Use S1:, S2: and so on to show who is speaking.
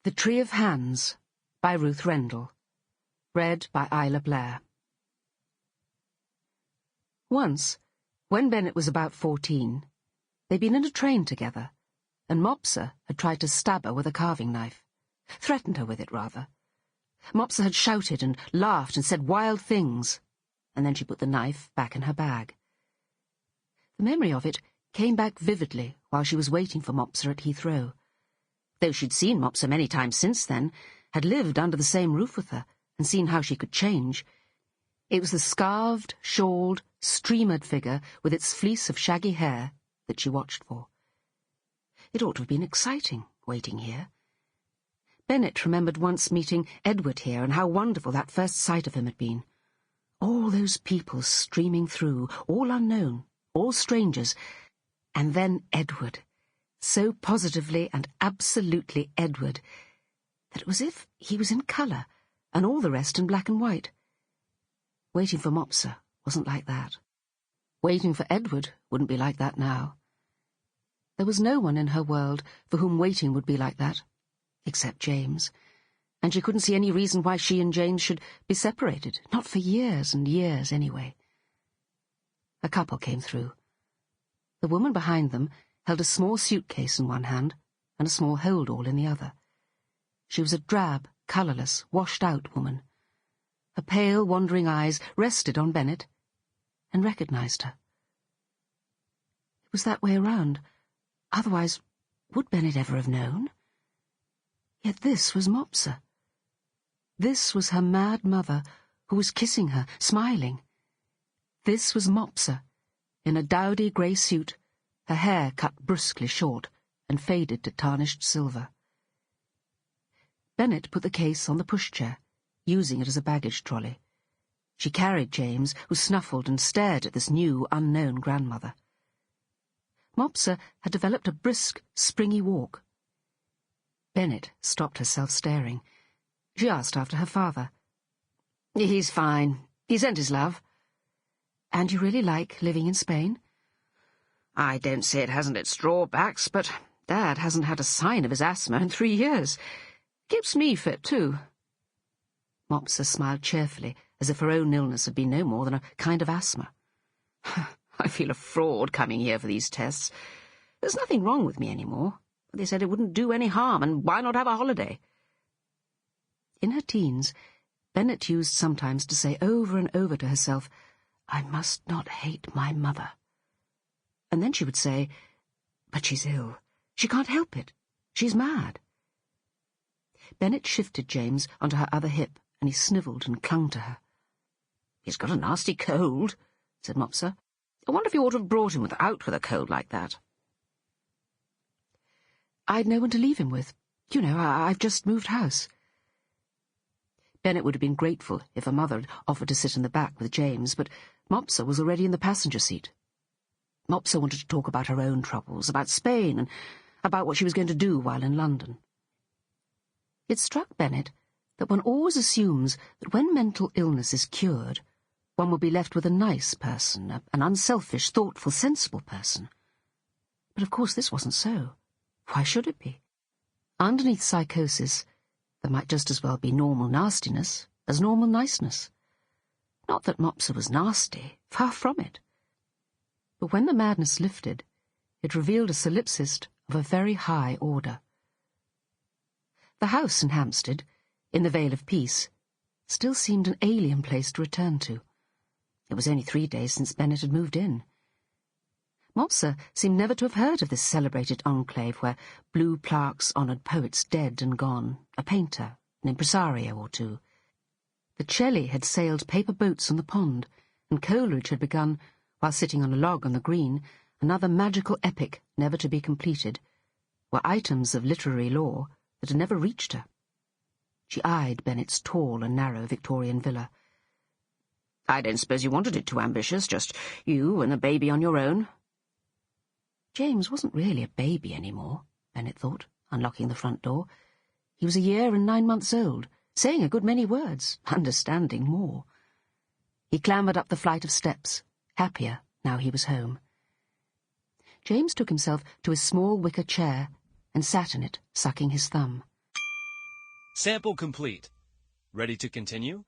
S1: The Tree of Hands by Ruth Rendell. Read by Isla Blair. Once, when Benet was about 14, they'd been in a train together, and Mopsa had tried to stab her with a carving knife. Threatened her with it, rather. Mopsa had shouted and laughed and said wild things, and then she put the knife back in her bag. The memory of it came back vividly while she was waiting for Mopsa at Heathrow. Though she'd seen Mopsa many times since then, had lived under the same roof with her, and seen how she could change, it was the scarved, shawled, streamered figure with its fleece of shaggy hair that she watched for. It ought to have been exciting, waiting here. Benet remembered once meeting Edward here and how wonderful that first sight of him had been. All those people streaming through, all unknown, all strangers, and then Edward, so positively and absolutely Edward, that it was as if he was in colour, and all the rest in black and white. Waiting for Mopsa wasn't like that. Waiting for Edward wouldn't be like that now. There was no one in her world for whom waiting would be like that, except James, and she couldn't see any reason why she and James should be separated, not for years and years anyway. A couple came through. The woman behind them held a small suitcase in one hand and a small hold-all in the other. She was a drab, colourless, washed-out woman. Her pale, wandering eyes rested on Benet and recognised her. It was that way around. Otherwise, would Benet ever have known? Yet this was Mopsa. This was her mad mother, who was kissing her, smiling. This was Mopsa, in a dowdy grey suit, her hair cut brusquely short and faded to tarnished silver. Benet put the case on the pushchair, using it as a baggage trolley. She carried James, who snuffled and stared at this new, unknown grandmother. Mopsa had developed a brisk, springy walk. Benet stopped herself staring. She asked after her father. "He's fine. He sent his love." "And you really like living in Spain?" "I don't say it hasn't its drawbacks, but Dad hasn't had a sign of his asthma in 3 years. Keeps me fit, too." Mopsa smiled cheerfully, as if her own illness had been no more than a kind of asthma. "I feel a fraud coming here for these tests. There's nothing wrong with me anymore. They said it wouldn't do any harm, and why not have a holiday?" In her teens, Benet used sometimes to say over and over to herself, "I must not hate my mother." And then she would say, "But she's ill. She can't help it. She's mad." Benet shifted James onto her other hip, and he snivelled and clung to her. "He's got a nasty cold," said Mopsa. "I wonder if you ought to have brought him out with a cold like that." "I'd no one to leave him with. You know, I've just moved house." Benet would have been grateful if her mother had offered to sit in the back with James, but Mopsa was already in the passenger seat. Mopsa wanted to talk about her own troubles, about Spain, and about what she was going to do while in London. It struck Benet that one always assumes that when mental illness is cured, one will be left with a nice person, an unselfish, thoughtful, sensible person. But of course this wasn't so. Why should it be? Underneath psychosis, there might just as well be normal nastiness as normal niceness. Not that Mopsa was nasty, far from it. But when the madness lifted, it revealed a solipsist of a very high order. The house in Hampstead, in the Vale of Peace, still seemed an alien place to return to. It was only 3 days since Benet had moved in. Mopsa seemed never to have heard of this celebrated enclave where blue plaques honoured poets dead and gone, a painter, an impresario or two. The Shelley had sailed paper boats on the pond, and Coleridge had begun, while sitting on a log on the green, another magical epic never to be completed, were items of literary lore that had never reached her. She eyed Benet's tall and narrow Victorian villa. "I don't suppose you wanted it too ambitious, just you and a baby on your own?" James wasn't really a baby anymore, Benet thought, unlocking the front door. He was 1 year and 9 months old, saying a good many words, understanding more. He clambered up the flight of steps, happier now he was home. James took himself to his small wicker chair and sat in it, sucking his thumb.
S2: Sample complete. Ready to continue?